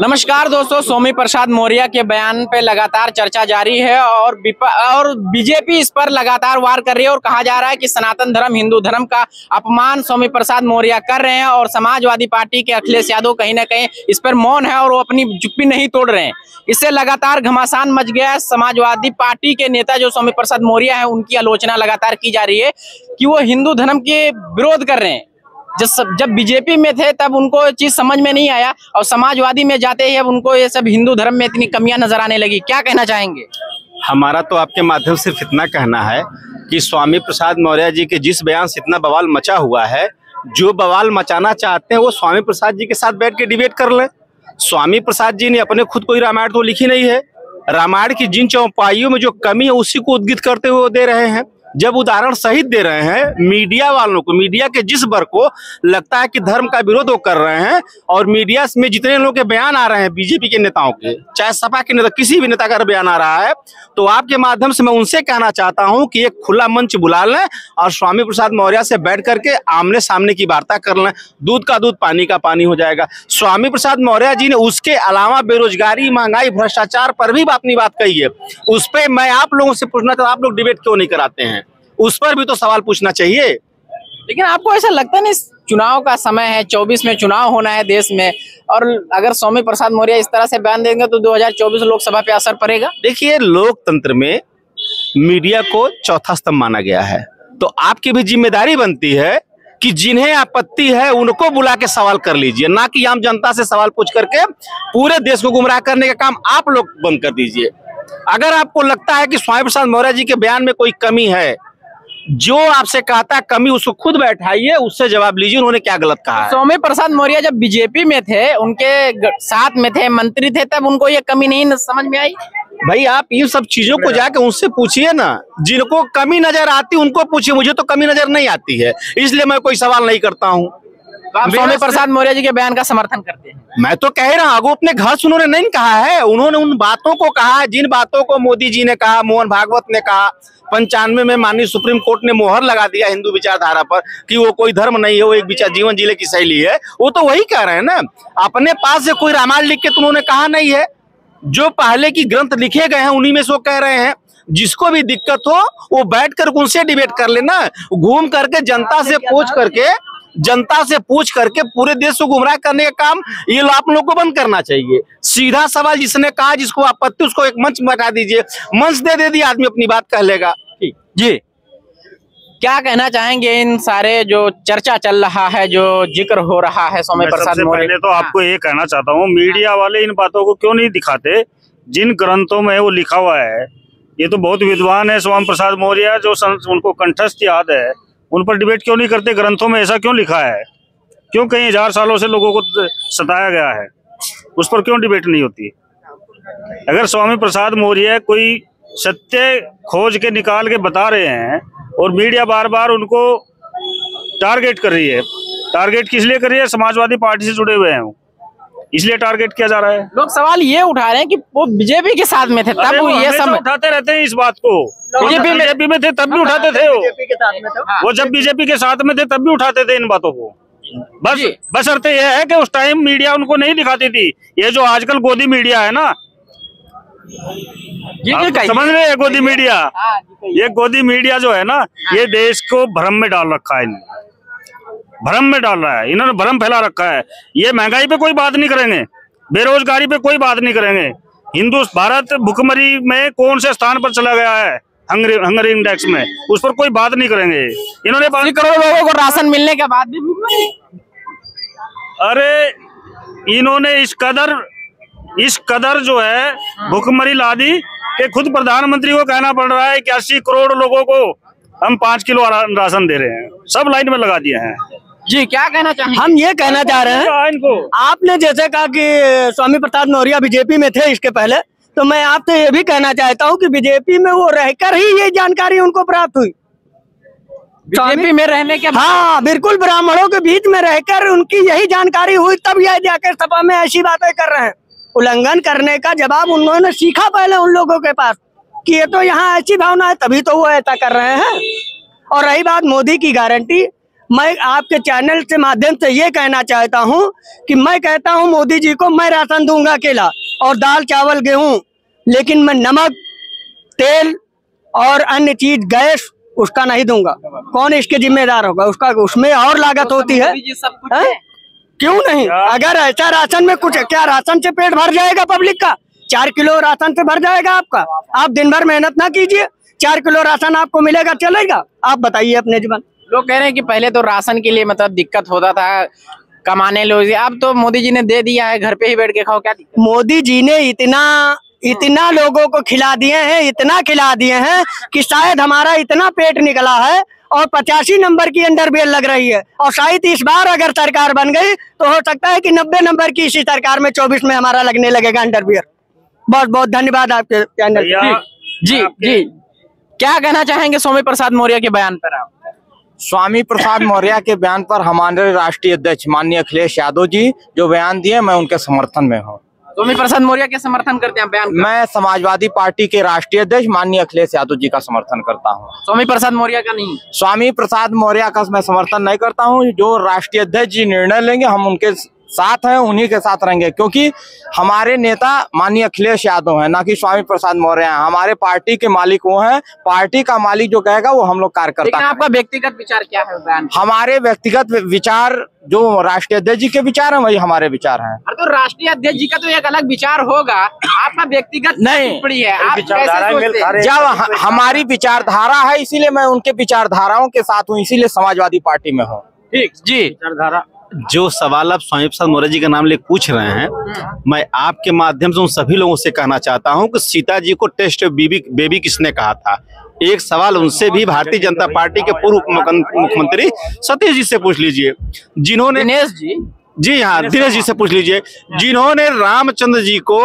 नमस्कार दोस्तों, स्वामी प्रसाद मौर्य के बयान पे लगातार चर्चा जारी है और बीजेपी इस पर लगातार वार कर रही है और कहा जा रहा है कि सनातन धर्म, हिंदू धर्म का अपमान स्वामी प्रसाद मौर्य कर रहे हैं और समाजवादी पार्टी के अखिलेश यादव कहीं ना कहीं इस पर मौन है और वो अपनी चुप्पी नहीं तोड़ रहे हैं। इससे लगातार घमासान मच गया है। समाजवादी पार्टी के नेता जो स्वामी प्रसाद मौर्य है, उनकी आलोचना लगातार की जा रही है कि वो हिंदू धर्म के विरोध कर रहे हैं। जब बीजेपी में थे तब उनको चीज समझ में नहीं आया और समाजवादी में जाते ही अब उनको ये सब हिंदू धर्म में इतनी कमियां नजर आने लगी। क्या कहना चाहेंगे? हमारा तो आपके माध्यम से सिर्फ इतना कहना है कि स्वामी प्रसाद मौर्य जी के जिस बयान से इतना बवाल मचा हुआ है, जो बवाल मचाना चाहते हैं वो स्वामी प्रसाद जी के साथ बैठ के डिबेट कर लें। स्वामी प्रसाद जी ने अपने खुद कोई रामायण तो लिखी नहीं है। रामायण की जिन चौपाइयों में जो कमी है उसी को उद्गित करते हुए दे रहे हैं। जब उदाहरण सहित दे रहे हैं मीडिया वालों को, मीडिया के जिस वर्ग को लगता है कि धर्म का विरोध वो कर रहे हैं, और मीडिया में जितने लोगों के बयान आ रहे हैं बीजेपी के नेताओं के, चाहे सपा के नेता, किसी भी नेता का बयान आ रहा है, तो आपके माध्यम से मैं उनसे कहना चाहता हूं कि एक खुला मंच बुला लें और स्वामी प्रसाद मौर्य से बैठ करके आमने सामने की वार्ता कर लें। दूध का दूध, पानी का पानी हो जाएगा। स्वामी प्रसाद मौर्य जी ने उसके अलावा बेरोजगारी, महंगाई, भ्रष्टाचार पर भी अपनी बात कही है। उस पर मैं आप लोगों से पूछना चाहता हूं, आप लोग डिबेट क्यों नहीं कराते हैं? उस पर भी तो सवाल पूछना चाहिए। लेकिन आपको ऐसा लगता नहीं चुनाव का समय है, 24 में चुनाव होना है देश में, और अगर स्वामी प्रसाद मौर्य इस तरह से बयान देंगे तो 2024 लोकसभा पे असर पड़ेगा? देखिए, लोकतंत्र में मीडिया को चौथा स्तंभ माना गया है, तो आपकी भी जिम्मेदारी बनती है कि जिन्हें आपत्ति है उनको बुला के सवाल कर लीजिए, ना कि आम जनता से सवाल पूछ करके पूरे देश को गुमराह करने का काम आप लोग बंद कर दीजिए। अगर आपको लगता है कि स्वामी प्रसाद मौर्य जी के बयान में कोई कमी है, जो आपसे कहता है कमी, उसको खुद बैठाइए, उससे जवाब लीजिए उन्होंने क्या गलत कहा है। स्वामी प्रसाद मौर्य जब बीजेपी में थे, उनके साथ में थे, मंत्री थे, तब उनको ये कमी नहीं समझ में आई? भाई, आप इन सब चीजों को जाके उनसे पूछिए ना, जिनको कमी नजर आती उनको पूछिए। मुझे तो कमी नजर नहीं आती है, इसलिए मैं कोई सवाल नहीं करता हूँ। आप स्वामी प्रसाद मौर्य जी के बयान का समर्थन करते हैं? मैं तो कह रहा हूँ, अपने घर से उन्होंने नहीं कहा है, उन्होंने उन बातों को कहा है जिन बातों को मोदी जी ने कहा, मोहन भागवत ने कहा। 95 में माननीय सुप्रीम कोर्ट ने मोहर लगा दिया हिंदू विचारधारा पर कि वो कोई धर्म नहीं है, वो एक विचार, जीवन जीने की शैली है। वो तो वही कह रहे हैं ना। अपने पास से कोई रामायण लिख के तो उन्होंने कहा नहीं है। जो पहले की ग्रंथ लिखे गए हैं उन्हीं में से वो कह रहे हैं। जिसको भी दिक्कत हो वो बैठ कर उनसे डिबेट कर लेना। घूम करके जनता से पूछ करके पूरे देश को गुमराह करने का काम ये आप लोगों को बंद करना चाहिए। सीधा सवाल जिसने कहा, जिसको आपत्ति, उसको एक मंच बता दीजिए, मंच दे दिए, आदमी अपनी बात कह लेगा। जी, क्या कहना चाहेंगे इन सारे जो चर्चा चल रहा है, जो जिक्र हो रहा है स्वामी प्रसाद मौर्य? पहले तो आपको ये कहना चाहता हूँ, मीडिया वाले इन बातों को क्यों नहीं दिखाते जिन ग्रंथों में वो लिखा हुआ है। ये तो बहुत विद्वान है स्वामी प्रसाद मौर्य, जो उनको कंठस्थ याद है, उन पर डिबेट क्यों नहीं करते? ग्रंथों में ऐसा क्यों लिखा है? क्यों कई 1000 सालों से लोगों को सताया गया है, उस पर क्यों डिबेट नहीं होती? अगर स्वामी प्रसाद मौर्य कोई सत्य खोज के निकाल के बता रहे हैं और मीडिया बार बार उनको टारगेट कर रही है, टारगेट किस लिए कर रही है? समाजवादी पार्टी से जुड़े हुए हैं, इसलिए टारगेट किया जा रहा है। लोग सवाल ये उठा रहे हैं कि वो बीजेपी के साथ में थे तब वो ये सब उठाते रहते हैं इस बात को। बीजेपी में थे तब भी उठाते थे वो जब बीजेपी के साथ में थे तब भी उठाते थे इन बातों को। बस अर्थ यह है कि उस टाइम मीडिया उनको नहीं दिखाती थी। ये जो आजकल गोदी मीडिया है ना, समझ रहे हैं? गोदी मीडिया, ये गोदी मीडिया जो है ना, ये देश को भ्रम में डाल रखा है, भ्रम में डाल रहा है, इन्होंने भ्रम फैला रखा है। ये महंगाई पे कोई बात नहीं करेंगे, बेरोजगारी पे कोई बात नहीं करेंगे। भारत भुखमरी में कौन से स्थान पर चला गया है हंगरी इंडेक्स में, उस पर कोई बात नहीं करेंगे। इन्होंने 5 करोड़ लोगों को राशन मिलने के बाद भी, अरे इन्होंने इस कदर जो है भुखमरी ला दी कि खुद प्रधानमंत्री को कहना पड़ रहा है कि 80 करोड़ लोगों को हम 5 किलो राशन दे रहे हैं। सब लाइन में लगा दिए हैं। जी, क्या कहना चाहेंगे? हम ये कहना चाह रहे हैं, इनको आपने जैसे कहा कि स्वामी प्रसाद मौर्य बीजेपी में थे इसके पहले, तो मैं आपसे ये भी कहना चाहता हूँ कि बीजेपी में वो रहकर ही ये जानकारी उनको प्राप्त हुई। बीजेपी में रहने के, हाँ बिल्कुल, ब्राह्मणों के बीच में रहकर उनकी यही जानकारी हुई, तब यह जाकर सपा में ऐसी बातें कर रहे हैं। उल्लंघन करने का जवाब उन्होंने सीखा पहले उन लोगों के पास कि ये तो यहाँ ऐसी भावना है, तभी तो वो ऐसा कर रहे हैं। और रही बात मोदी की गारंटी, मैं आपके चैनल से माध्यम से ये कहना चाहता हूँ कि मैं कहता हूँ मोदी जी को मैं राशन दूंगा अकेला और दाल चावल गेहूं, लेकिन मैं नमक तेल और अन्य चीज गैस उसका नहीं दूंगा। कौन इसके जिम्मेदार होगा? उसका उसमें और लागत होती है, सब कुछ है? क्यों नहीं? अगर ऐसा राशन में कुछ, क्या राशन से पेट भर जाएगा पब्लिक का? 4 किलो राशन से भर जाएगा आपका? आप दिन भर मेहनत ना कीजिए, 4 किलो राशन आपको मिलेगा, चलेगा? आप बताइए अपने जीवन। लोग कह रहे हैं कि पहले तो राशन के लिए मतलब दिक्कत होता था, कमाने लोग, अब तो मोदी जी ने दे दिया है, घर पे ही बैठ के खाओ, क्या दिक्कत? मोदी जी ने इतना लोगों को खिला दिए हैं, इतना खिला दिए हैं कि शायद हमारा इतना पेट निकला है और 85 नंबर की अंडरवियर लग रही है, और शायद इस बार अगर सरकार बन गई तो हो सकता है कि 90 नंबर की इसी सरकार में 24 में हमारा लगने लगेगा अंडरवियर। बहुत बहुत धन्यवाद आपके चैनल। जी जी, क्या कहना चाहेंगे स्वामी प्रसाद मौर्य के बयान पर आप? स्वामी प्रसाद मौर्य के बयान पर हमारे राष्ट्रीय अध्यक्ष माननीय अखिलेश यादव जी जो बयान दिए, मैं उनके समर्थन में हूँ। स्वामी प्रसाद मौर्य के समर्थन करते हैं बयान? मैं समाजवादी पार्टी के राष्ट्रीय अध्यक्ष माननीय अखिलेश यादव जी का समर्थन करता हूँ। स्वामी प्रसाद मौर्य का नहीं? स्वामी प्रसाद मौर्य का मैं समर्थन नहीं करता हूँ। जो राष्ट्रीय अध्यक्ष जी निर्णय लेंगे हम उनके साथ हैं, उन्हीं के साथ रहेंगे, क्योंकि हमारे नेता माननीय अखिलेश यादव हैं, ना कि स्वामी प्रसाद मौर्य हैं। हमारे पार्टी के मालिक वो हैं, पार्टी का मालिक जो कहेगा वो हम लोग कार्यकर्ता। आपका व्यक्तिगत विचार क्या है बयान? हमारे व्यक्तिगत विचार जो राष्ट्रीय अध्यक्ष जी के विचार हैं वही हमारे विचार हैं। तो राष्ट्रीय अध्यक्ष जी का तो एक अलग विचार होगा, आपका व्यक्तिगत नहीं टिप्पणी है, आप कैसे सोचते हैं? जब हमारी विचारधारा है इसीलिए मैं उनके विचारधाराओं के साथ हूँ, इसीलिए समाजवादी पार्टी में हूँ। ठीक जी। विचारधारा जो सवाल आप स्वामी प्रसाद मौर्य जी का नाम लेकर पूछ रहे हैं, मैं आपके माध्यम से उन सभी लोगों से कहना चाहता हूं कि सीता जी को टेस्ट बेबी किसने कहा था? एक सवाल उनसे भी भारतीय जनता पार्टी के पूर्व मुख्यमंत्री सतीश जी से पूछ लीजिए, जिन्होंने दिनेश जी, जी हाँ दिनेश जी से पूछ लीजिए, जिन्होंने रामचंद्र जी को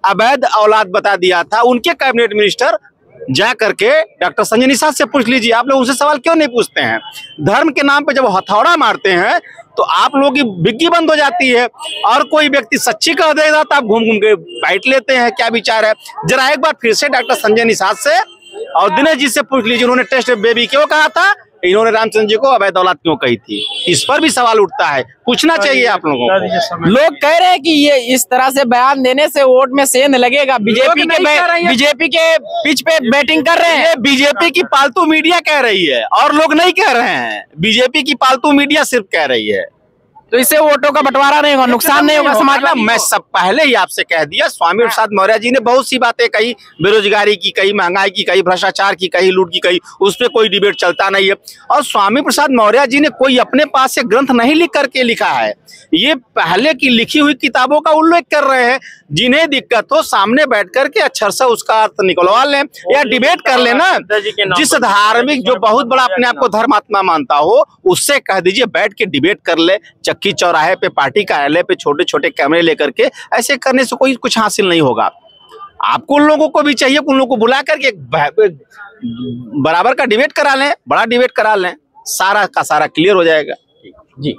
अवैध औलाद बता दिया था। उनके कैबिनेट मिनिस्टर जा करके डॉक्टर संजय निषाद से पूछ लीजिए। आप लोग उनसे सवाल क्यों नहीं पूछते हैं? धर्म के नाम पे जब हथौड़ा मारते हैं तो आप लोगों की बिग्गी बंद हो जाती है, और कोई व्यक्ति सच्ची कह देगा तो आप घूम घूम के बैठ लेते हैं। क्या विचार है? जरा एक बार फिर से डॉक्टर संजय निषाद से और दिनेश जी से पूछ लीजिए, उन्होंने टेस्ट बेबी क्यों कहा था, इन्होंने रामचंद्र जी को अवैध औलाद क्यों कही थी? इस पर भी सवाल उठता है, पूछना चाहिए आप लोगों को। लोग कह रहे हैं कि ये इस तरह से बयान देने से वोट में सेंध लगेगा। बीजेपी के पिच पे बैटिंग कर रहे हैं। बीजेपी की पालतू मीडिया कह रही है और लोग नहीं कह रहे हैं। बीजेपी की पालतू मीडिया सिर्फ कह रही है, तो इससे वोटों का बंटवारा नहीं होगा, नुकसान नहीं होगा समाज में। मैं सब पहले ही आपसे कह दिया, स्वामी प्रसाद मौर्य जी ने बहुत सी बातें कही, बेरोजगारी की कही, महंगाई की कही, भ्रष्टाचार की कही, लूट की कही, उस पर कोई डिबेट चलता नहीं है। और स्वामी प्रसाद मौर्य जी ने कोई अपने पास से ग्रंथ नहीं लिख करके लिखा है, ये पहले की लिखी हुई किताबों का उल्लेख कर रहे हैं। जिन्हें दिक्कत हो सामने बैठ करके अक्षर से उसका अर्थ निकलवा लें या डिबेट कर लेना। जिस धार्मिक जो बहुत बड़ा अपने आप को धर्मात्मा मानता हो उससे कह दीजिए बैठ के डिबेट कर ले। चक्की चौराहे पे, पार्टी कार्यालय पे छोटे छोटे कैमरे लेकर के ऐसे करने से कोई कुछ हासिल नहीं होगा। आपको उन लोगों को भी चाहिए, उन लोगों को बुला करके एक बराबर का डिबेट करा लें, बड़ा डिबेट करा लें, सारा का सारा क्लियर हो जाएगा। जी।